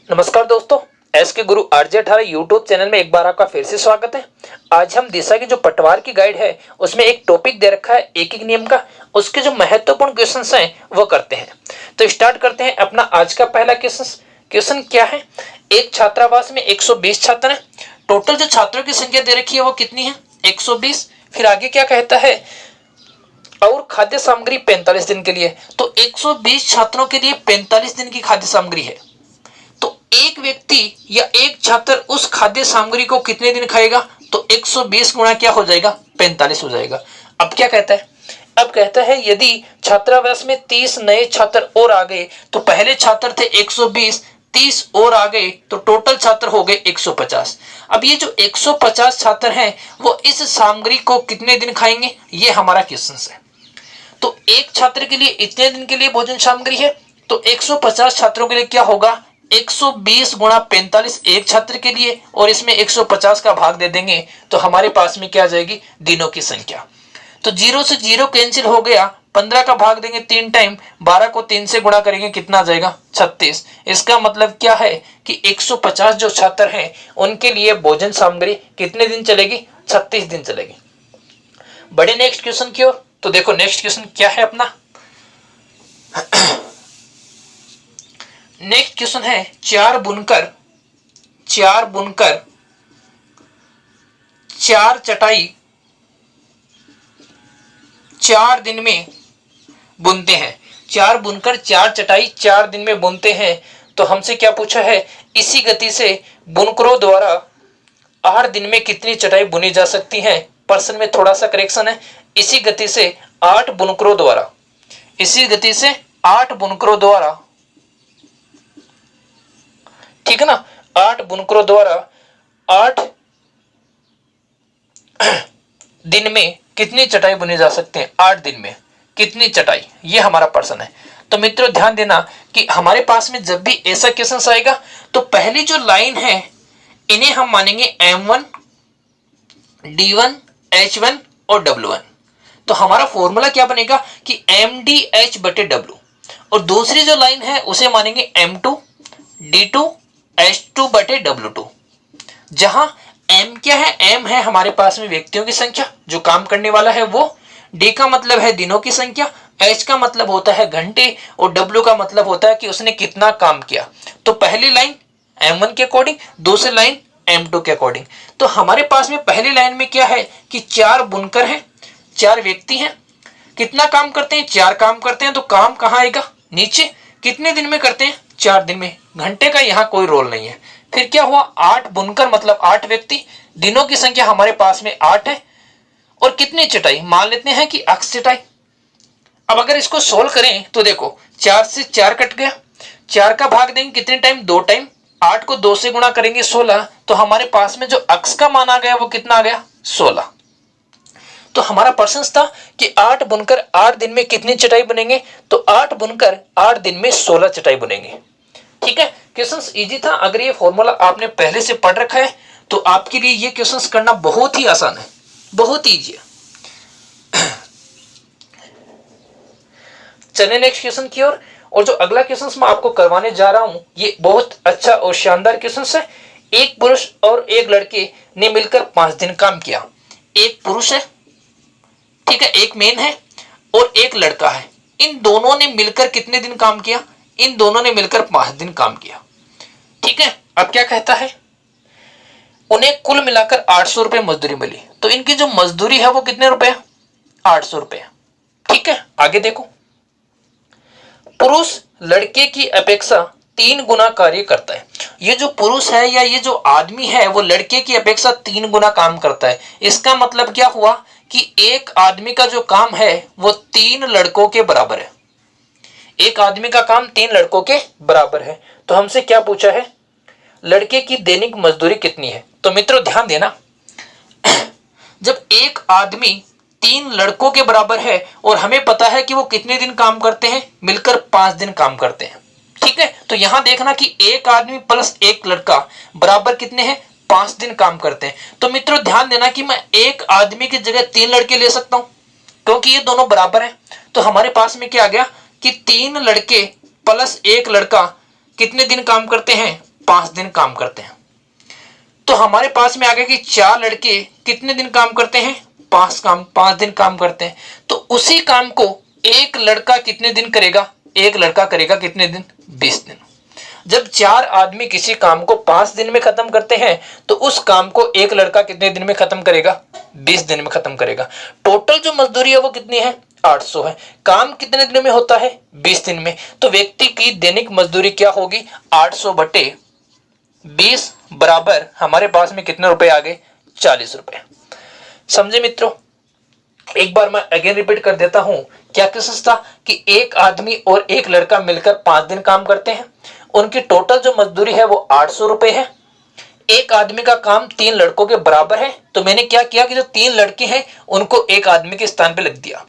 नमस्कार दोस्तों, एस के गुरु आरजे 18 यूट्यूब चैनल में एक बार आपका फिर से स्वागत है। आज हम दिशा की जो पटवार की गाइड है उसमें एक टॉपिक दे रखा है एक एक नियम का, उसके जो महत्वपूर्ण क्वेश्चंस हैं वो करते हैं। तो स्टार्ट करते हैं अपना आज का पहला क्वेश्चन क्या है। एक छात्रावास में 120 छात्र हैं। टोटल जो छात्रों की संख्या दे रखी है वो कितनी है? 120। फिर आगे क्या कहता है? और खाद्य सामग्री 45 दिन के लिए। तो 120 छात्रों के लिए 45 दिन की खाद्य सामग्री है। तो एक व्यक्ति या एक छात्र उस खाद्य सामग्री को कितने दिन खाएगा? तो 120 गुणा क्या हो जाएगा? 45 हो जाएगा। अब क्या कहता है? अब कहता है यदि छात्रावास में 30 नए छात्र और आ गए, तो पहले छात्र थे 120, 30 और आ गए तो टोटल छात्र हो गए 150। अब ये जो 150 छात्र हैं वो इस सामग्री को कितने दिन खाएंगे? ये हमारा क्वेश्चन है। तो एक छात्र के लिए इतने दिन के लिए भोजन सामग्री है, तो 150 छात्रों के लिए क्या होगा? 120 गुणा 45 एक छात्र के लिए, और इसमें 150 का भाग दे देंगे तो हमारे पास में क्या आ जाएगी? दिनों की संख्या। तो 0 से 0 कैंसिल हो गया, 15 का भाग देंगे 3 टाइम, 12 को 3 से गुणा करेंगे, कितना आ जाएगा? 36। इसका मतलब क्या है कि 150 जो छात्र हैं उनके लिए भोजन सामग्री कितने दिन चलेगी? 36 दिन चलेगी। बड़े नेक्स्ट क्वेश्चन की ओर। तो देखो नेक्स्ट क्वेश्चन क्या है अपना। नेक्स्ट क्वेश्चन है चार बुनकर चार चटाई 4 दिन में बुनते हैं। चार बुनकर 4 चटाई 4 दिन में बुनते हैं। तो हमसे क्या पूछा है? इसी गति से बुनकरों द्वारा 8 दिन में कितनी चटाई बुनी जा सकती है? प्रश्न में थोड़ा सा करेक्शन है। इसी गति से 8 बुनकरों द्वारा, इसी गति से 8 बुनकरों द्वारा, ठीक है ना, 8 बुनकरों द्वारा 8 दिन में कितनी चटाई बुनी जा सकती है? 8 दिन में कितनी चटाई, ये हमारा प्रश्न है। तो मित्रों ध्यान देना कि हमारे पास में जब भी ऐसा क्वेश्चन आएगा तो पहली जो लाइन है इन्हें हम मानेंगे M1, D1, H1 और W1। तो हमारा फॉर्मूला क्या बनेगा कि MDH बटे W, और दूसरी जो लाइन है उसे मानेंगे M2, D2, H2 बटे W2। जहां M क्या है? M है हमारे पास में व्यक्तियों की संख्या, जो काम करने वाला है वो। D का मतलब है दिनों की संख्या, H का मतलब होता है घंटे, और W का मतलब होता है कि उसने कितना काम किया। तो पहली लाइन M1 के अकॉर्डिंग, दूसरी लाइन M2 के अकॉर्डिंग। तो हमारे पास में पहली लाइन में क्या है कि 4 बुनकर हैं, 4 व्यक्ति हैं, कितना काम करते हैं? 4 काम करते हैं। तो काम कहाँ आएगा? नीचे। कितने दिन में करते हैं? 4 दिन में। घंटे का यहाँ कोई रोल नहीं है। फिर क्या हुआ? 8 बुनकर मतलब 8 व्यक्ति, दिनों की संख्या हमारे पास में 8 है, और कितनी चटाई? मान लेते हैं कि अक्ष चटाई। अब अगर इसको सोल्व करें तो देखो 4 से 4 कट गया, 4 का भाग देंगे कितने टाइम? 2 टाइम। 8 को 2 से गुणा करेंगे 16। तो हमारे पास में जो अक्ष का मान आ गया वो कितना आ गया? 16। तो हमारा प्रश्न था कि 8 बुनकर 8 दिन में कितनी चटाई बनेंगे? तो 8 बुनकर 8 दिन में 16 चटाई बनेंगे। ठीक है, क्वेश्चंस इजी था। अगर ये फॉर्मूला आपने पहले से पढ़ रखा है तो आपके लिए ये क्वेश्चंस करना बहुत ही आसान है, बहुत इजी है। चलिए नेक्स्ट क्वेश्चन की ओर। और जो अगला क्वेश्चन मैं आपको करवाने जा रहा हूं ये बहुत अच्छा और शानदार क्वेश्चन है। एक पुरुष और एक लड़के ने मिलकर 5 दिन काम किया। एक पुरुष है, ठीक है, एक मेन है और एक लड़का है। इन दोनों ने मिलकर कितने दिन काम किया? इन दोनों ने मिलकर 5 दिन काम किया। ठीक है, अब क्या कहता है? उन्हें कुल मिलाकर 800 रुपए मजदूरी मिली। तो इनकी जो मजदूरी है वो कितने रुपए? 800 रुपए। ठीक है, आगे देखो। पुरुष लड़के की अपेक्षा 3 गुना कार्य करता है। ये जो पुरुष है या ये जो आदमी है वो लड़के की अपेक्षा 3 गुना काम करता है। इसका मतलब क्या हुआ कि एक आदमी का जो काम है वो 3 लड़कों के बराबर है। एक आदमी का काम 3 लड़कों के बराबर है। तो हमसे क्या पूछा है? लड़के की दैनिक मजदूरी कितनी है? तो मित्रों ध्यान देना, जब एक आदमी 3 लड़कों के बराबर है और हमें पता है कि वो कितने दिन काम करते हैं? मिलकर 5 दिन काम करते हैं। ठीक है, तो यहां देखना कि एक आदमी प्लस एक लड़का बराबर कितने हैं? 5 दिन काम करते हैं। तो मित्रों ध्यान देना कि मैं एक आदमी की जगह 3 लड़के ले सकता हूं क्योंकि ये दोनों बराबर हैं। तो हमारे पास में क्या आ गया कि 3 लड़के प्लस एक लड़का कितने दिन काम करते हैं? 5 दिन काम करते हैं। तो हमारे पास में आ गया कि 4 लड़के कितने दिन काम करते हैं, 5 दिन काम करते हैं। तो उसी काम को एक लड़का कितने दिन करेगा, एक लड़का करेगा कितने दिन, 20 दिन। जब 4 आदमी किसी काम को 5 दिन में खत्म करते हैं तो उस काम को एक लड़का कितने दिन में खत्म करेगा, 20 दिन में खत्म करेगा। टोटल जो मजदूरी है वो कितनी है, 800 है। काम कितने दिन में होता है, 20 दिन में। तो व्यक्ति की दैनिक मजदूरी क्या होगी, 800 बटे 20 बराबर हमारे पास में कितने रुपए आ गए, 40 रुपए। समझे मित्रों। एक बार मैं अगेन रिपीट कर देता हूं, क्या केसेस था कि एक आदमी और एक लड़का मिलकर 5 दिन काम करते हैं, उनकी टोटल जो मजदूरी है वो 800 रुपए है। एक आदमी का काम 3 लड़कों के बराबर है, तो मैंने क्या किया कि जो 3 लड़के हैं उनको एक आदमी के स्थान पे लग दिया।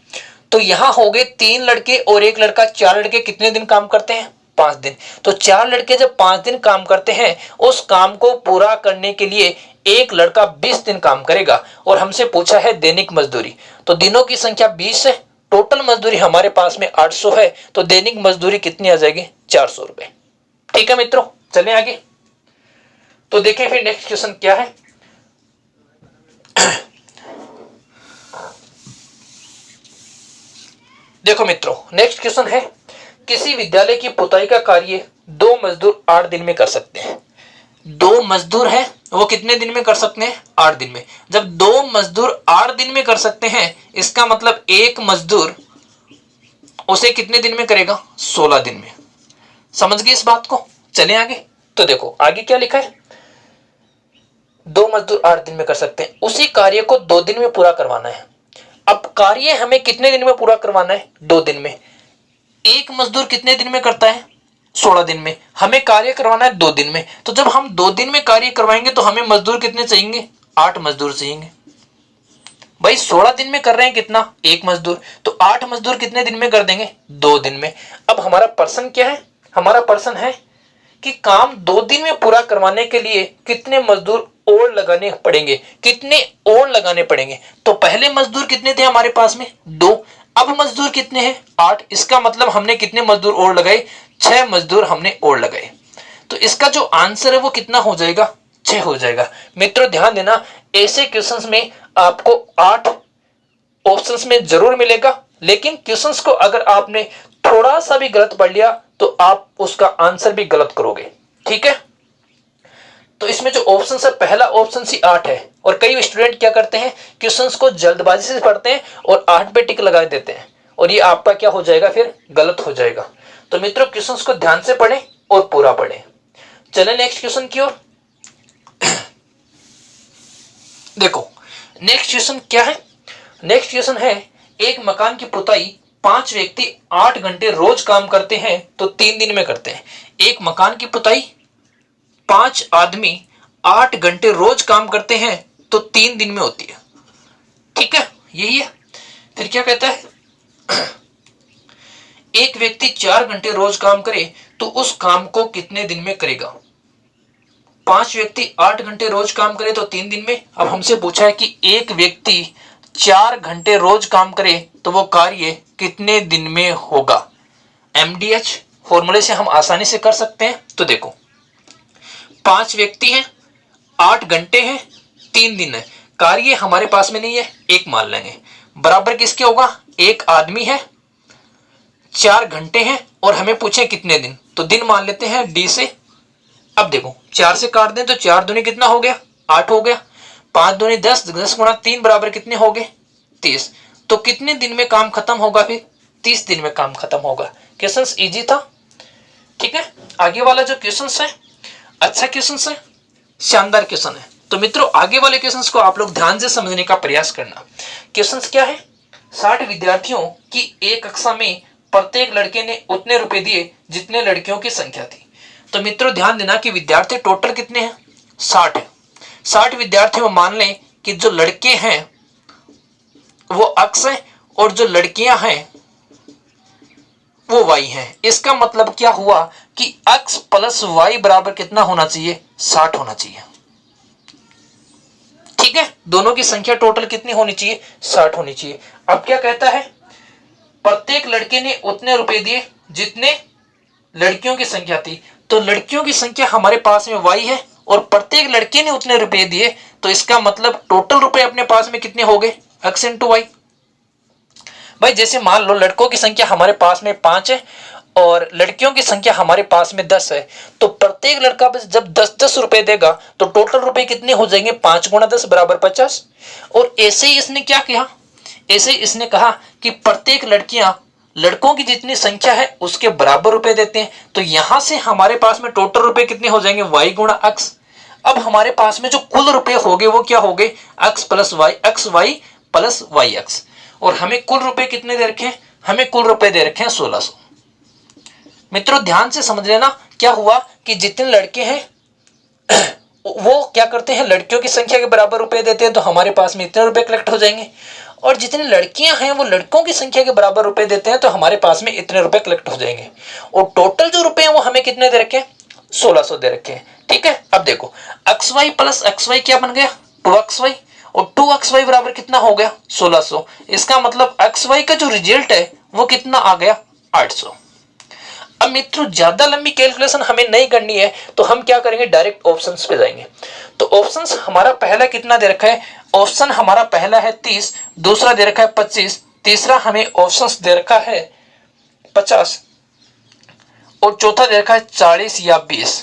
तो यहां हो गए 3 लड़के और एक लड़का, 4 लड़के कितने दिन काम करते हैं, 5 दिन। तो 4 लड़के जब 5 दिन काम करते हैं, उस काम को पूरा करने के लिए एक लड़का 20 दिन काम करेगा। और हमसे पूछा है दैनिक मजदूरी, तो दिनों की संख्या 20 है, टोटल मजदूरी हमारे पास में 800 है, तो दैनिक मजदूरी कितनी आ जाएगी, 400 रुपए। ठीक है मित्रों, चलें आगे। तो देखें फिर नेक्स्ट क्वेश्चन क्या है। देखो मित्रों, नेक्स्ट क्वेश्चन है, किसी विद्यालय की पुताई का कार्य 2 मजदूर 8 दिन में कर सकते हैं। 2 मजदूर है वो कितने दिन में कर सकते हैं, 8 दिन में। जब 2 मजदूर 8 दिन में कर सकते हैं, इसका मतलब एक मजदूर उसे कितने दिन में करेगा, 16 दिन में। समझ गए इस बात को। चलें आगे। तो देखो आगे क्या लिखा है, 2 मजदूर 8 दिन में कर सकते हैं, उसी कार्य को 2 दिन में पूरा करवाना है। अब कार्य हमें कितने दिन में पूरा करवाना है, 2 दिन में। एक मजदूर कितने दिन में करता है, 16 दिन में। हमें कार्य करवाना है 2 दिन में। तो जब हम 2 दिन में कार्य करवाएंगे तो हमें मजदूर कितने चाहिए, 8 मजदूर चाहिए। भाई 16 दिन में कर रहे हैं कितना, 1 मजदूर, तो 8 मजदूर कितने दिन में कर देंगे, 2 दिन में। अब हमारा पर्सन क्या है, हमारा पर्सन है कि काम 2 दिन में पूरा करवाने के लिए कितने मजदूर और लगाने पड़ेंगे, कितने और लगाने पड़ेंगे। तो पहले मजदूर कितने थे हमारे पास में, 2। अब मजदूर कितने हैं, 8। इसका मतलब हमने कितने मजदूर और लगाए, 6 मजदूर हमने और लगाए। तो इसका जो आंसर है वो कितना हो जाएगा, 6 हो जाएगा। मित्रों ध्यान देना, ऐसे क्वेश्चंस में आपको 8 ऑप्शंस में जरूर मिलेगा, लेकिन क्वेश्चंस को अगर आपने थोड़ा सा भी गलत पढ़ लिया तो आप उसका आंसर भी गलत करोगे। ठीक है। तो इसमें जो ऑप्शन है, पहला ऑप्शन सी 8 है। और कई स्टूडेंट क्या करते हैं, क्वेश्चंस को जल्दबाजी से पढ़ते हैं और 8 पे टिक लगा देते हैं, और ये आपका क्या हो जाएगा, फिर गलत हो जाएगा। तो मित्रों क्वेश्चंस को ध्यान से पढ़ें और पूरा पढ़ें। चलें नेक्स्ट क्वेश्चन की ओर। देखो नेक्स्ट क्वेश्चन क्या है, नेक्स्ट क्वेश्चन है, एक मकान की पुताई 5 व्यक्ति 8 घंटे रोज काम करते हैं तो 3 दिन में करते हैं। एक मकान की पुताई 5 आदमी 8 घंटे रोज काम करते हैं तो 3 दिन में होती है। ठीक है, यही है। फिर क्या कहता है, एक व्यक्ति 4 घंटे रोज काम करे तो उस काम को कितने दिन में करेगा। 5 व्यक्ति 8 घंटे रोज काम करे तो 3 दिन में। अब हमसे पूछा है कि एक व्यक्ति 4 घंटे रोज काम करे तो वो कार्य कितने दिन में होगा। MDH फॉर्मूले से हम आसानी से कर सकते हैं। तो देखो 5 व्यक्ति हैं, 8 घंटे हैं, 3 दिन है। कार्य हमारे पास में नहीं है, 1 मान लेंगे। बराबर किसके होगा, एक आदमी है, 4 घंटे हैं और हमें पूछे कितने दिन, तो दिन मान लेते हैं D से। अब देखो 4 से काट दें तो 4 दूनी कितना हो गया, 8 हो गया। 5 दूनी 10, 10 गुणा 3 बराबर कितने हो गए, 30। तो कितने दिन में काम खत्म होगा, फिर 30 दिन में काम खत्म होगा। क्वेश्चन इजी था। ठीक है, आगे वाला जो क्वेश्चन है अच्छा क्वेश्चन है, शानदार क्वेश्चन है। तो मित्रों आगे वाले क्वेश्चंस को आप लोग ध्यान से समझने का प्रयास करना। क्वेश्चंस क्या है, 60 विद्यार्थियों की एक कक्षा में प्रत्येक लड़के ने उतने रुपए दिए जितने लड़कियों की संख्या थी। तो मित्रों ध्यान देना कि विद्यार्थी टोटल कितने हैं, 60 है। 60 विद्यार्थियों में मान लें कि जो लड़के हैं वो अक्स है और जो लड़कियां हैं वो वाई हैं। इसका मतलब क्या हुआ कि x प्लस वाई बराबर कितना होना चाहिए, 60 होना चाहिए। ठीक है, दोनों की संख्या टोटल कितनी होनी चाहिए, 60 होनी चाहिए। अब क्या कहता है, प्रत्येक लड़के ने उतने रुपए दिए जितने लड़कियों की संख्या थी। तो तो लड़कियों की संख्या हमारे पास में y है और प्रत्येक लड़के ने उतने रुपए दिए, तो इसका मतलब टोटल रुपए अपने पास में कितने हो गए, x इंटू वाई। भाई जैसे मान लो लड़कों की संख्या हमारे पास में 5 है और लड़कियों की संख्या हमारे पास में 10 है, तो प्रत्येक लड़का बस जब 10-10 रुपए देगा तो टोटल रुपए कितने हो जाएंगे, 5 गुणा 10 बराबर 50। और ऐसे ही इसने क्या किया, ऐसे ही इसने कहा कि प्रत्येक लड़कियां लड़कों की जितनी संख्या है उसके बराबर रुपए देते हैं, तो यहां से हमारे पास में टोटल रुपए कितने हो जाएंगे, y गुणा x। अब हमारे पास में जो कुल रुपए हो गए वो क्या हो गए, x plus y, x y plus y x. और हमें कुल रुपए कितने दे रखे हैं, हमें कुल रुपए दे रखे हैं 1600। मित्रों ध्यान से समझ लेना, क्या हुआ कि जितने लड़के हैं वो क्या करते हैं, लड़कियों की संख्या के बराबर रुपए देते हैं, तो हमारे पास में इतने रुपए कलेक्ट हो जाएंगे। और जितनी लड़कियां हैं वो लड़कों की संख्या के बराबर रुपए देते हैं, तो हमारे पास में इतने रुपए कलेक्ट हो जाएंगे। और टोटल जो रुपए हैं वो हमें कितने दे रखे हैं, 1600 दे रखे हैं। ठीक है, अब देखो x y plus x y क्या बन गया, 2xy, और 2xy बराबर कितना हो गया, 1600। इसका मतलब xy का जो रिजल्ट है वो कितना आ गया, 800। अब मित्रों ज्यादा लंबी कैलकुलेशन हमें नहीं करनी है, तो हम क्या करेंगे, डायरेक्ट ऑप्शंस पे जाएंगे। तो ऑप्शंस हमारा पहला कितना दे रखा है, ऑप्शन हमारा पहला है 30, दूसरा दे रखा है 25, तीसरा हमें ऑप्शंस दे रखा है 50 और चौथा दे रखा है 40 या 20।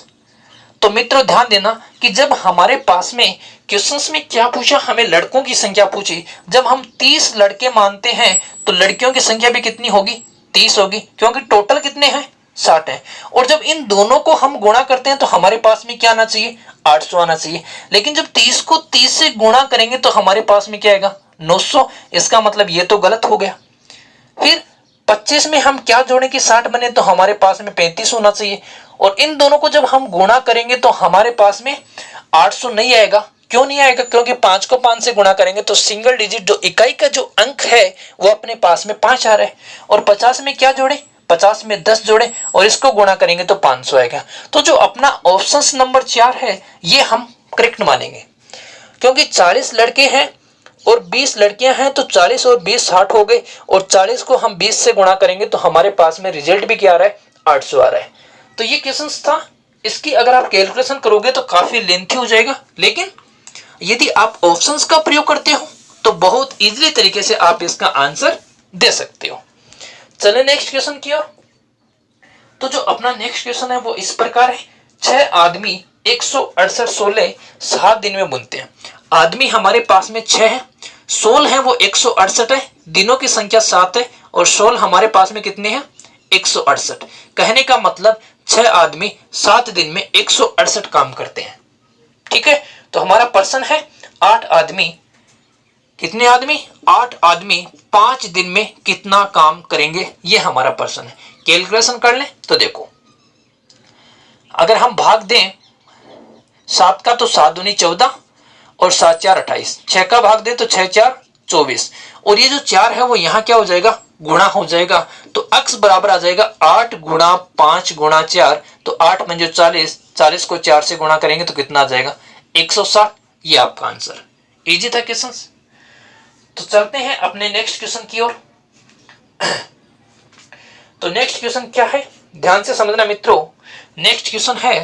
तो मित्रों ध्यान देना कि जब हमारे पास में क्वेश्चंस में क्या पूछा, हमें लड़कों की संख्या पूछी, जब हम 30 लड़के मानते हैं तो लड़कियों की संख्या भी कितनी होगी, 30 होगी, क्योंकि टोटल कितने हैं, 60 है। और जब इन दोनों को हम गुणा करते हैं तो हमारे पास में क्या आना चाहिए, 800 आना चाहिए। लेकिन जब 30 को 30 से गुणा करेंगे तो हमारे पास में क्या आएगा, 900। इसका मतलब ये तो गलत हो गया। फिर 25 में हम क्या जोड़ें कि 60 बने, तो हमारे पास में 35 होना चाहिए। और इन दोनों को जब हम गुणा करेंगे तो हमारे पास में 800 नहीं आएगा। क्यों नहीं आएगा, क्योंकि 5 को 5 से गुणा करेंगे तो सिंगल डिजिट जो इकाई का जो अंक है वो अपने पास में 5 आ रहा है। और 50 में क्या जोड़े, 50 में 10 जोड़े और इसको गुणा करेंगे तो 500 आएगा। तो जो अपना ऑप्शन नंबर 4 है ये हम करेक्ट मानेंगे, क्योंकि 40 लड़के हैं और 20 लड़कियां हैं, तो 40 और 20 60 हो गए, और 40 को हम 20 से गुणा करेंगे तो हमारे पास में रिजल्ट भी क्या आ रहा है, 800 आ रहा है। तो ये क्वेश्चन था, इसकी अगर आप कैलकुलेशन करोगे तो काफी लेंथी हो जाएगा, लेकिन यदि आप ऑप्शंस का प्रयोग करते हो तो बहुत इजीली तरीके से आप इसका आंसर दे सकते हो। चले नेक्स्ट क्वेश्चन की ओर। तो जो अपना नेक्स्ट क्वेश्चन है वो इस प्रकार है, 6 आदमी 168 सोले 7 दिन में बुनते हैं। आदमी हमारे पास में 6 है, सोल है वो 168 है, दिनों की संख्या 7 है और सोल हमारे पास में कितने हैं, 168। कहने का मतलब 6 आदमी 7 दिन में 168 काम करते हैं। ठीक है, तो हमारा प्रश्न है 8 आदमी, कितने आदमी, 8 आदमी 5 दिन में कितना काम करेंगे, ये हमारा प्रश्न है। कैलकुलेशन कर लें तो देखो, अगर हम भाग दें 7 का तो 7 दूनी 14 और 7 4 28, 6 का भाग दें तो 6 4 24, और ये जो 4 है वो यहाँ क्या हो जाएगा, गुणा हो जाएगा। तो x बराबर आ जाएगा 8 गुणा 5 गुणा 4, तो 8 में जो 40, 40 को 4 से गुणा करेंगे तो कितना आ जाएगा, 160। ये आपका आंसर। इजी था क्वेश्चन। तो चलते हैं अपने नेक्स्ट क्वेश्चन की ओर। तो नेक्स्ट क्वेश्चन क्या है, ध्यान से समझना मित्रों। नेक्स्ट क्वेश्चन है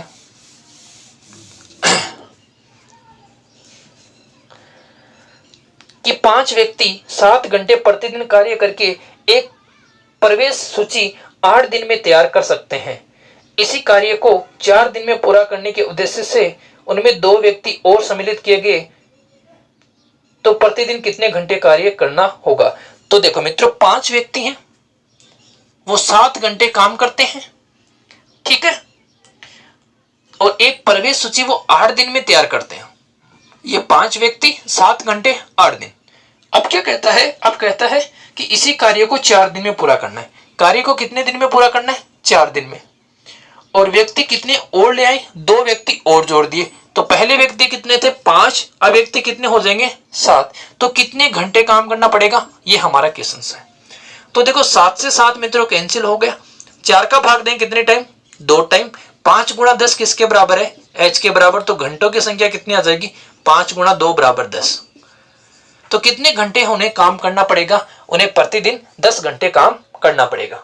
कि 5 व्यक्ति 7 घंटे प्रतिदिन कार्य करके एक प्रवेश सूची 8 दिन में तैयार कर सकते हैं। इसी कार्य को 4 दिन में पूरा करने के उद्देश्य से उनमें 2 व्यक्ति और सम्मिलित किए गए, तो प्रतिदिन कितने घंटे कार्य करना होगा। तो देखो मित्रों, 5 व्यक्ति हैं, वो 7 घंटे काम करते हैं, ठीक है, और एक प्रवेश सूची वो 8 दिन में तैयार करते हैं। ये 5 व्यक्ति 7 घंटे 8 दिन। अब क्या कहता है, अब कहता है कि इसी कार्य को 4 दिन में पूरा करना है। कार्य को कितने दिन में पूरा करना है, 4 दिन में। और व्यक्ति कितने और ले आए, 2 व्यक्ति और जोड़ दिए, तो पहले व्यक्ति कितने थे, 5, अब व्यक्ति कितने हो जाएंगे, 7। तो कितने घंटे काम करना पड़ेगा, ये हमारा क्वेश्चन है। तो देखो 7 से 7 मित्रों कैंसिल हो गया, 4 का भाग दें कितने टाइम, 2 टाइम। 5 गुणा 10 किसके बराबर है, h के बराबर, तो घंटों की संख्या कितनी आ जाएगी, 5 गुणा 2 बराबर 10। तो कितने घंटे उन्हें काम करना पड़ेगा, उन्हें प्रतिदिन 10 घंटे काम करना पड़ेगा।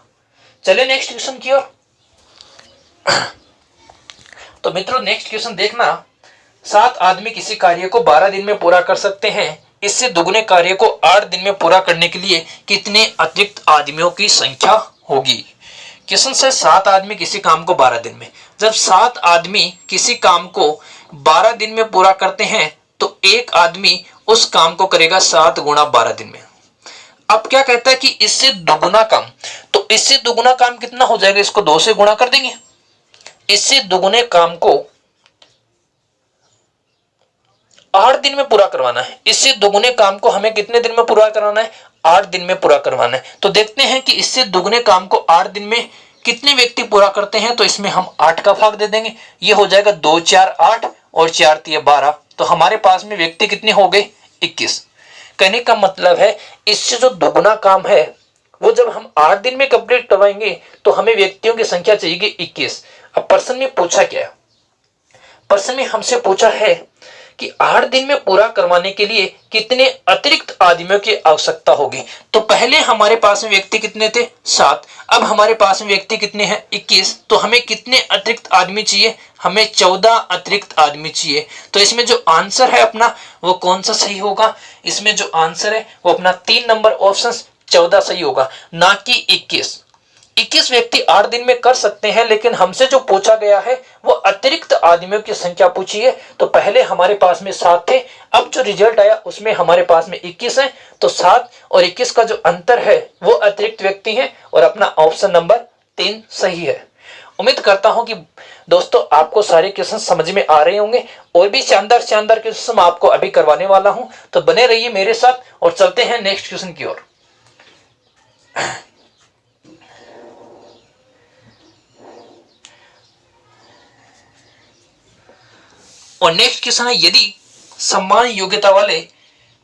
चलिए नेक्स्ट क्वेश्चन की ओर। तो मित्रों नेक्स्ट क्वेश्चन देखना, 7 आदमी किसी कार्य को 12 दिन में पूरा कर सकते हैं, इससे दुगने कार्य को 8 दिन में पूरा करने के लिए कितने अतिरिक्त आदमियों की संख्या होगी। क्वेश्चन से 7 आदमी किसी काम को 12 दिन में, जब 7 आदमी किसी काम को 12 दिन में पूरा करते हैं तो एक आदमी उस काम को करेगा 7 गुणा 12 दिन में। अब क्या कहता है कि इससे दुगुना काम, तो इससे दुगुना काम कितना हो जाएगा, इसको 2 से गुणा कर देंगे। इससे दुगुने काम को 8 दिन में पूरा करवाना है, इससे दुगुने काम को हमें कितने दिन में पूरा करवाना है, 8 दिन में पूरा करवाना है। तो देखते हैं कि इससे दुगने काम को 8 दिन में कितने व्यक्ति पूरा करते हैं, तो इसमें हम 8 का भाग दे देंगे, ये हो जाएगा 2 4 8 और 4 3 12। तो हमारे पास में व्यक्ति कितने हो गए, 21। कहने का मतलब है इससे जो दुगुना काम है वो जब हम 8 दिन में कंप्लीट करवाएंगे तो हमें व्यक्तियों की संख्या चाहिए 21। अब प्रश्न में पूछा क्या है, प्रश्न में हमसे पूछा है कि 8 दिन में पूरा करवाने के लिए कितने अतिरिक्त आदमियों की आवश्यकता होगी। तो पहले हमारे पास में व्यक्ति कितने थे, 7, अब हमारे पास में व्यक्ति कितने हैं, 21। तो हमें कितने अतिरिक्त आदमी चाहिए, हमें 14 अतिरिक्त आदमी चाहिए। तो इसमें जो आंसर है अपना वो कौन सा सही होगा, इसमें जो आंसर है वो अपना 3 नंबर ऑप्शन 14 सही होगा, ना कि 21। 21 व्यक्ति 8 दिन में कर सकते हैं, लेकिन हमसे जो पूछा गया है वो अतिरिक्त आदमियों की संख्या पूछी है। तो पहले हमारे पास में 7 थे, अब जो रिजल्ट आया उसमें हमारे पास में 21 है। तो 7 और 21 का जो अंतर है वो अतिरिक्त व्यक्ति है और अपना ऑप्शन नंबर 3 सही है। उम्मीद करता हूं कि दोस्तों आपको सारे क्वेश्चन समझ में आ रहे होंगे, और भी शानदार शानदार क्वेश्चन आपको अभी करवाने वाला हूं, तो बने रहिए मेरे साथ और चलते हैं नेक्स्ट क्वेश्चन की ओर। और नेक्स्ट क्वेश्चन है, यदि समान योग्यता वाले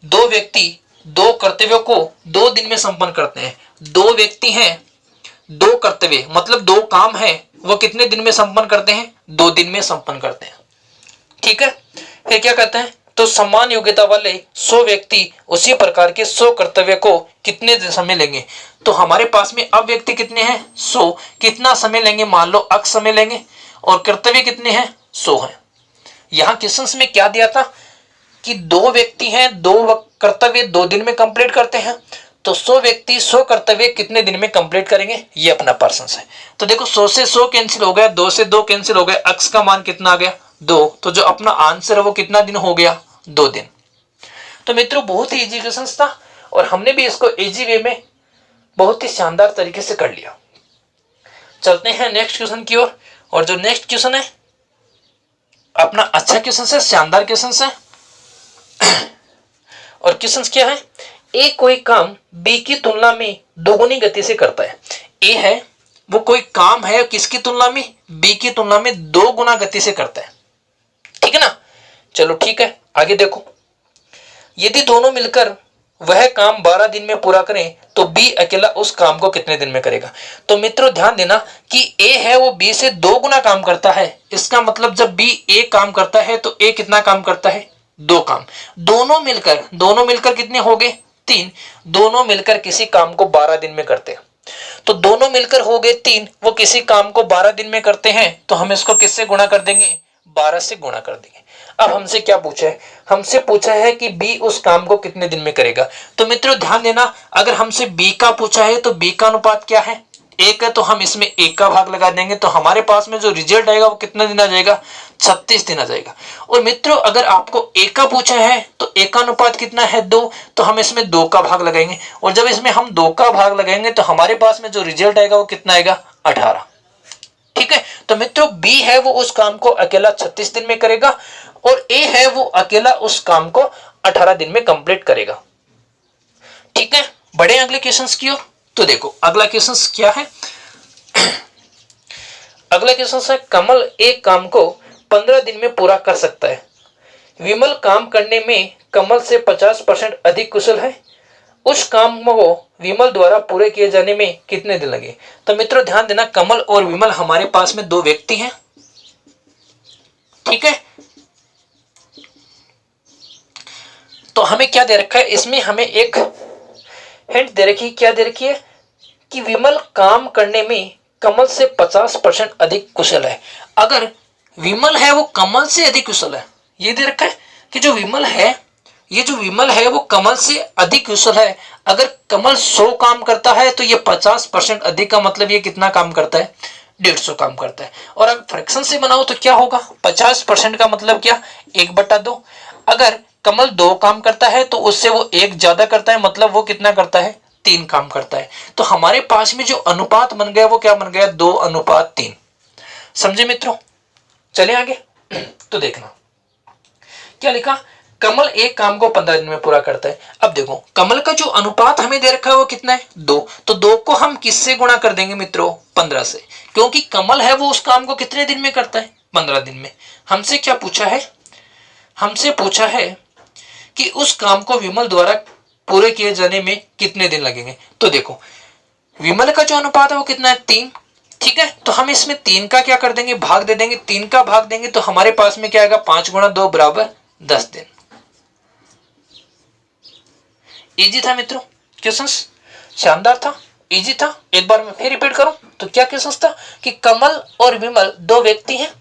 2 व्यक्ति 2 कर्तव्यों को 2 दिन में संपन्न करते हैं, 2 व्यक्ति हैं, 2 कर्तव्य मतलब 2 काम है, वो कितने दिन में संपन्न करते हैं, 2 दिन में संपन्न करते हैं। ठीक है, फिर क्या कहते हैं, तो समान योग्यता वाले 100 व्यक्ति उसी प्रकार के 100 कर्तव्य को कितने समय लेंगे। तो हमारे पास में अब व्यक्ति कितने हैं, 100, कितना समय लेंगे, मान लो अक्ष समय लेंगे, और कर्तव्य कितने हैं, 100 हैं। यहां क्वेश्चन में क्या दिया था कि 2 व्यक्ति हैं, 2 कर्तव्य 2 दिन में कंप्लीट करते हैं, तो 100 व्यक्ति 100 कर्तव्य कितने दिन में कंप्लीट करेंगे, ये अपना पर्सन है। तो देखो 100 से 100 कैंसिल हो गया, 2 से 2 कैंसिल हो गया, अक्स का मान कितना आ गया, 2। तो जो अपना आंसर है वो कितना दिन हो गया, 2 दिन। तो मित्रों बहुत ही इजी क्वेश्चन था और हमने भी इसको इजी वे में बहुत ही शानदार तरीके से कर लिया। चलते हैं नेक्स्ट क्वेश्चन की ओर, और जो नेक्स्ट क्वेश्चन है अपना अच्छा क्वेश्चन है, शानदार क्वेश्चन है। और क्वेश्चन क्या है, ए कोई काम बी की तुलना में दोगुनी गति से करता है। ए है वो कोई काम है किसकी तुलना में, बी की तुलना में 2 गुना गति से करता है। ठीक है ना, चलो ठीक है आगे देखो, यदि दोनों मिलकर वह काम 12 दिन में पूरा करें तो बी अकेला उस काम को कितने दिन में करेगा। तो मित्रों ध्यान देना कि ए है वो बी से 2 गुना काम करता है, इसका मतलब जब बी ए काम करता है तो ए कितना काम करता है, 2 काम। दोनों मिलकर कितने हो गए, 3। दोनों मिलकर किसी काम को 12 दिन में करते हैं, तो दोनों मिलकर हो गए 3, वो किसी काम को 12 दिन में करते हैं, तो हम इसको किससे गुणा कर देंगे, 12 से गुणा कर देंगे। अब हमसे क्या पूछा है, हमसे पूछा है कि बी उस काम को कितने दिन में करेगा। तो मित्रों ध्यान देना, अगर हमसे बी का पूछा है तो बी का अनुपात क्या है, 1 है, तो हम इसमें 1 का भाग लगा देंगे, तो हमारे पास में जो रिजल्ट आएगा वो कितना दिन आ जाएगा, 36 दिन आ जाएगा। और मित्रों अगर आपको ए का पूछा है तो ए का अनुपात कितना है, 2, तो हम इसमें 2 का भाग लगाएंगे, और जब इसमें हम 2 का भाग लगाएंगे तो हमारे पास में जो रिजल्ट आएगा वो कितना आएगा, 18। ठीक है, तो मित्रों बी है वो उस काम को अकेला 36 दिन में करेगा, और ए है वो अकेला उस काम को 18 दिन में कंप्लीट करेगा। ठीक है, बड़े अगले क्वेश्चंस की ओर। तो देखो अगला क्वेश्चन क्या है, अगला क्वेश्चन है, कमल एक काम को 15 दिन में पूरा कर सकता है, विमल काम करने में कमल से 50% अधिक कुशल है, उस काम को विमल द्वारा पूरे किए जाने में कितने दिन लगे। तो मित्रों ध्यान देना, कमल और विमल हमारे पास में 2 व्यक्ति हैं। ठीक है, तो हमें क्या दे रखा है, इसमें हमें एक हिंट दे रखी, क्या दे रखी है कि विमल काम करने में कमल से 50% अधिक कुशल है। अगर विमल है वो कमल से अधिक कुशल है। ये दे रखा है कि जो विमल है, ये जो विमल है वो कमल से अधिक कुशल है। अगर कमल 100 काम करता है तो ये 50% अधिक का मतलब ये कितना काम करता है, 150 काम करता है। और अगर फ्रैक्शन से बनाओ तो क्या होगा, 50% का मतलब क्या, 1/2। अगर कमल 2 काम करता है तो उससे वो 1 ज्यादा करता है, मतलब वो कितना करता है, 3 काम करता है। तो हमारे पास में जो अनुपात बन गया वो क्या बन गया, 2:3। समझे मित्रों। चले आगे तो देखना क्या लिखा, कमल एक काम को 15 दिन में पूरा करता है। अब देखो कमल का जो अनुपात हमें दे रखा है वो कितना है, 2। तो 2 को हम किससे गुणा कर देंगे मित्रों, 15 से, क्योंकि कमल है वो उस काम को कितने दिन में करता है, 15 दिन में। हमसे क्या पूछा है, हमसे पूछा है कि उस काम को विमल द्वारा पूरे किए जाने में कितने दिन लगेंगे। तो देखो विमल का जो अनुपात है वो कितना है, 3। ठीक है, तो हम इसमें 3 का क्या कर देंगे, भाग दे देंगे। 3 का भाग देंगे तो हमारे पास में क्या आएगा, 5 × 2 = 10 दिन। इजी था मित्रों, क्वेश्चन शानदार था, इजी था। एक बार मैं फिर रिपीट करूं तो क्या क्वेश्चन था कि कमल और विमल 2 व्यक्ति हैं।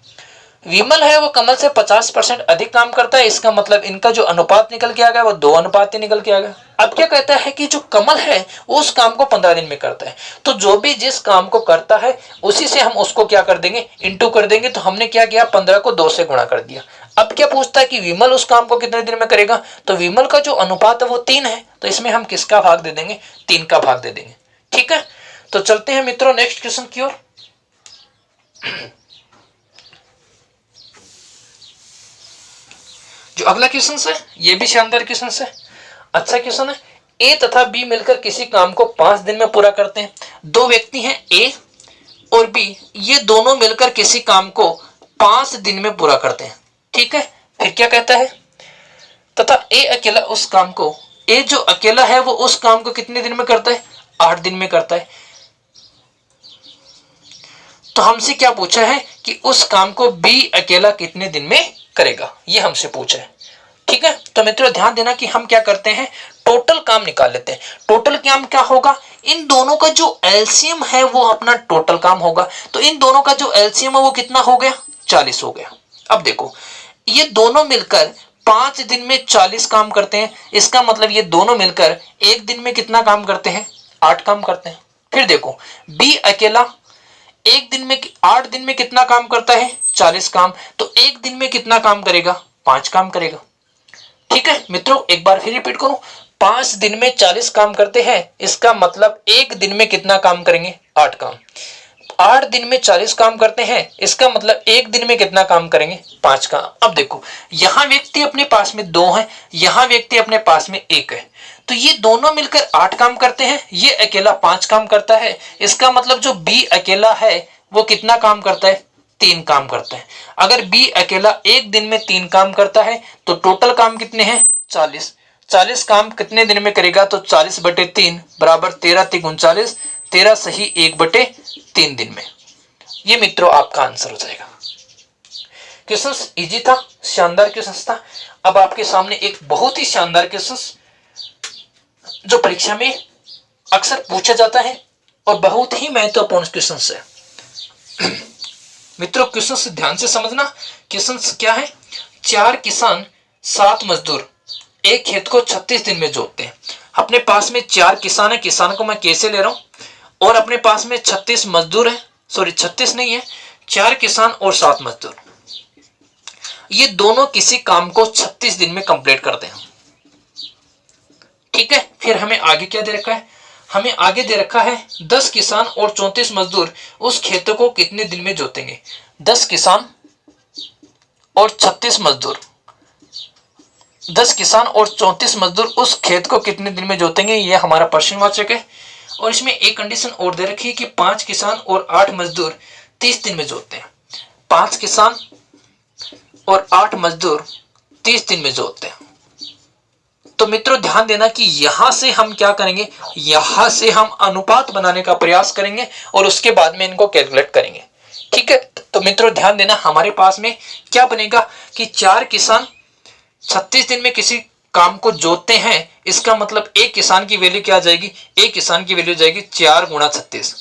विमल है वो कमल से 50% अधिक काम करता है, इसका मतलब इनका जो अनुपात निकल के आ गया वो 2:3 निकल के आ गया। अब क्या कहता है कि जो कमल है वो उस काम को 15 दिन में करता है, तो जो भी जिस काम को करता है उसी से हम उसको क्या कर देंगे, इंटू कर देंगे। तो हमने क्या किया, 15 को 2 से गुणा कर दिया। अब क्या पूछता है कि विमल उस काम को कितने दिन में करेगा, तो विमल का जो अनुपात है वो 3 है, तो इसमें हम किसका भाग दे देंगे, 3 का भाग दे देंगे। ठीक है, तो चलते हैं मित्रों नेक्स्ट क्वेश्चन की ओर। जो अगला क्वेश्चन है ये भी शानदार क्वेश्चन है, अच्छा क्वेश्चन है। ए तथा बी मिलकर किसी काम को 5 दिन में पूरा करते हैं। 2 व्यक्ति हैं ए और बी, ये दोनों मिलकर किसी काम को 5 दिन में पूरा करते हैं। ठीक है, फिर क्या कहता है, तथा ए अकेला उस काम को, ए जो अकेला है वो उस काम को कितने दिन में करता है, 8 दिन में करता है। तो हमसे क्या पूछा है कि उस काम को बी अकेला कितने दिन में करेगा, ये हमसे पूछा है। ठीक है, तो मित्रों ध्यान देना कि हम क्या करते हैं, टोटल काम निकाल लेते हैं। टोटल काम क्या होगा, इन दोनों का जो एलसीएम है वो अपना टोटल काम होगा। तो इन दोनों का जो एलसीएम है वो कितना हो गया, 40 हो गया। अब देखो ये दोनों मिलकर 5 दिन में 40 काम करते हैं, इसका मतलब ये दोनों मिलकर एक दिन में कितना काम करते हैं, 8 काम करते हैं। फिर देखो बी अकेला एक दिन में 8 दिन में कितना काम करता है, 40 काम। तो एक दिन में कितना काम करेगा, 5 काम करेगा। ठीक है मित्रों, एक बार फिर रिपीट करूं, 5 दिन में 40 काम करते हैं, इसका मतलब एक दिन में कितना काम करेंगे, 8 काम। 8 दिन में 40 काम करते हैं, इसका मतलब एक दिन में कितना काम करेंगे, 5 काम। अब देखो यहां व्यक्ति अपने पास में 2 है, यहां व्यक्ति अपने पास में 1 है, तो ये दोनों मिलकर 8 काम करते हैं, ये अकेला 5 काम करता है। इसका मतलब जो बी अकेला है वो कितना काम करता है, 3 काम करता है। अगर बी अकेला एक दिन में 3 काम करता है तो टोटल काम कितने हैं, 40। 40 काम कितने दिन में करेगा, तो 40/3 = 13×3 = 39, 13 सही 1/3 दिन में। ये मित्रों आपका आंसर हो जाएगा। क्वेश्चन इजी था, शानदार क्वेश्चन था। अब आपके सामने एक बहुत ही शानदार क्वेश्चन जो परीक्षा में अक्सर पूछा जाता है और बहुत ही महत्वपूर्ण क्वेश्चन है। मित्रों क्वेश्चन से ध्यान से समझना। क्वेश्चन क्या है, 4 किसान 7 मजदूर एक खेत को 36 दिन में जोतते हैं। अपने पास में 4 किसान है, किसान को मैं कैसे ले रहा हूं, और अपने पास में 36 मजदूर है, सॉरी 36 नहीं है, 4 किसान और 7 मजदूर, ये दोनों किसी काम को 36 दिन में कंप्लीट करते हैं। ठीक है, फिर हमें आगे क्या दे रखा है, हमें आगे दे रखा है 10 किसान और 34 मजदूर उस खेत को कितने दिन में जोतेंगे। 10 किसान और 36 मजदूर, 10 किसान और 34 मजदूर उस खेत को कितने दिन में जोतेंगे, ये हमारा प्रश्नवाचक है। और इसमें एक कंडीशन और दे रखी है कि 5 किसान और 8 मजदूर 30 दिन में जोतते हैं। 5 किसान और 8 मजदूर 30 दिन में जोतते हैं। तो मित्रों ध्यान देना कि यहां से हम क्या करेंगे, यहां से हम अनुपात बनाने का प्रयास करेंगे और उसके बाद में इनको कैलकुलेट करेंगे। ठीक है, तो मित्रों ध्यान देना, हमारे पास में क्या बनेगा कि 4 किसान 36 दिन में किसी काम को जोतते हैं, इसका मतलब एक किसान की वैल्यू क्या आ जाएगी, एक किसान की वैल्यू जाएगी 4 × 36।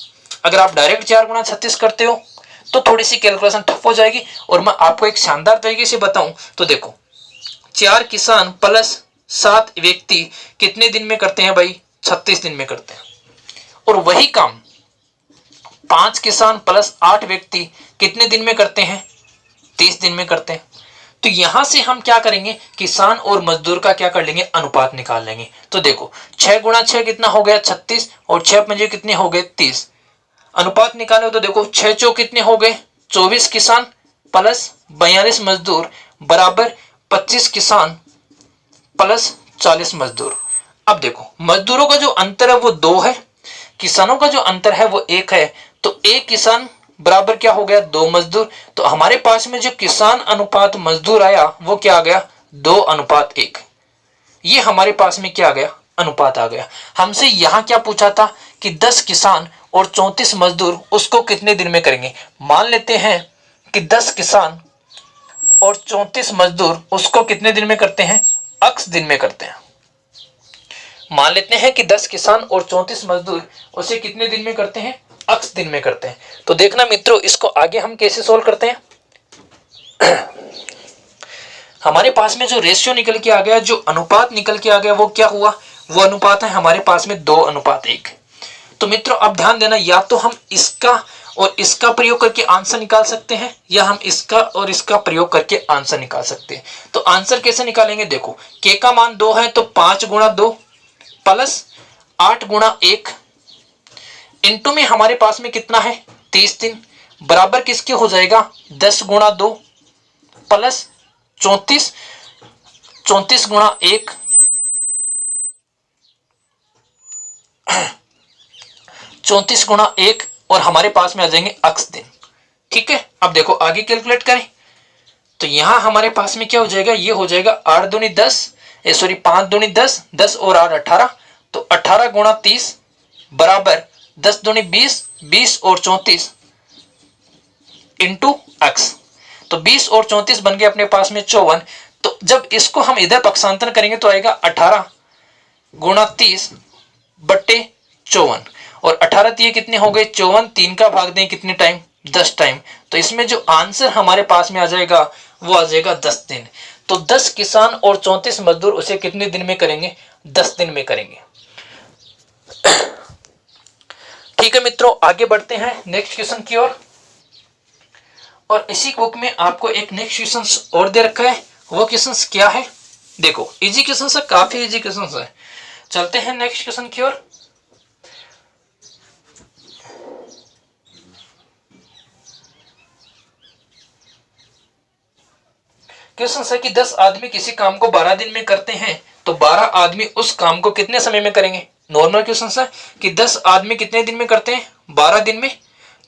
अगर आप डायरेक्ट 4 × 36 करते हो तो थोड़ी सी कैलकुलेशन टफ हो जाएगी। और मैं आपको एक शानदार तरीके से बताऊं तो देखो, 4 किसान प्लस 7 व्यक्ति कितने दिन में करते हैं भाई? 36 दिन में करते हैं। और वही काम 5 किसान प्लस 8 व्यक्ति कितने दिन में करते हैं? 30 दिन में करते हैं। तो यहां से हम क्या करेंगे, किसान और मजदूर का क्या कर लेंगे, अनुपात निकाल लेंगे। तो देखो 6 गुणा 6 कितना हो गया? 36, और 6 पंजे कितने हो गए? 30। अनुपात निकाले तो देखो 6 चौ कितने हो गए? 24 किसान प्लस 42 मजदूर बराबर 25 किसान प्लस 40 मजदूर। अब देखो मजदूरों का जो अंतर है वो 2 है, किसानों का जो अंतर है वो 1 है। तो 1 किसान बराबर क्या हो गया? 2 मजदूर। तो हमारे पास में जो किसान अनुपात मजदूर आया वो क्या आ गया? 2:1। ये हमारे पास में क्या आ गया? अनुपात आ गया। हमसे यहां क्या पूछा था कि 10 किसान और 34 मजदूर उसको कितने दिन में करेंगे। मान लेते हैं कि 10 किसान और 34 मजदूर उसको कितने दिन में करते हैं? x दिन में करते हैं। मान लेते हैं कि 10 किसान और 34 मजदूर उसे कितने दिन में करते हैं? x दिन में करते हैं। तो देखना मित्रों, इसको आगे हम कैसे सोल्व करते हैं। हमारे पास में जो रेशियो निकल के आ गया, जो अनुपात निकल के आ गया, वो क्या हुआ? वो अनुपात है हमारे पास में 2:1। तो मित्रों अब ध्यान देना, या तो हम इसका और इसका प्रयोग करके आंसर निकाल सकते हैं, या हम इसका और इसका प्रयोग करके आंसर निकाल सकते हैं। तो आंसर कैसे निकालेंगे? देखो k का मान 2 है तो 5 गुणा 2 प्लस 8 गुणा 1 इंटू में हमारे पास में कितना है? 30 दिन बराबर किसके हो जाएगा? 10 गुणा 2 प्लस 34 गुणा 1 34 गुणा 1 और हमारे पास में आ जाएंगे x दिन। ठीक है, अब देखो आगे कैलकुलेट करें तो यहां हमारे पास में क्या हो जाएगा? ये हो जाएगा 8 दूनी 10, 5 दूनी 10, 10 और 8 18। तो 18 गुणा 30 बराबर 10 दूनी 20, 20 और 34 इंटू x। तो 20 और 34 बन गए अपने पास में 54। तो जब इसको हम इधर पक्षांतर करेंगे तो आएगा 18 गुणा 30 बट्टे 54। और 18 दिए कितने हो गए? 54। 3 का भाग दें कितने टाइम? 10 टाइम। तो इसमें जो आंसर हमारे पास में आ जाएगा वो आ जाएगा 10 दिन। तो 10 किसान और 34 मजदूर उसे कितने दिन में करेंगे? 10 दिन में करेंगे। ठीक है मित्रों, आगे बढ़ते हैं नेक्स्ट क्वेश्चन की ओर। और इसी बुक में आपको एक नेक्स्ट क्वेश्चन और दे रखा है। वो क्वेश्चन क्या है? देखो इजी क्वेश्चन है, काफी इजी क्वेश्चन है। चलते हैं नेक्स्ट क्वेश्चन की ओर। क्वेश्चन है कि 10 आदमी किसी काम को 12 दिन में करते हैं तो 12 आदमी उस काम को कितने समय में करेंगे। नॉर्मल क्वेश्चन है कि 10 आदमी कितने दिन में करते हैं? 12 दिन में।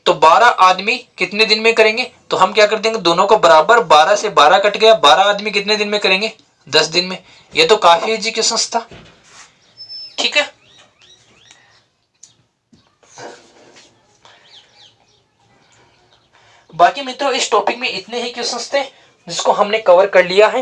तो 12 आदमी कितने दिन में करेंगे? तो हम क्या कर देंगे, दोनों को बराबर, 12 से 12 कट गया, 12 आदमी कितने दिन में करेंगे? 10 दिन में। ये तो काफी इजी क्वेश्चन था। ठीक है, बाकी मित्रों इस टॉपिक में इतने ही क्वेश्चंस थे जिसको हमने कवर कर लिया है।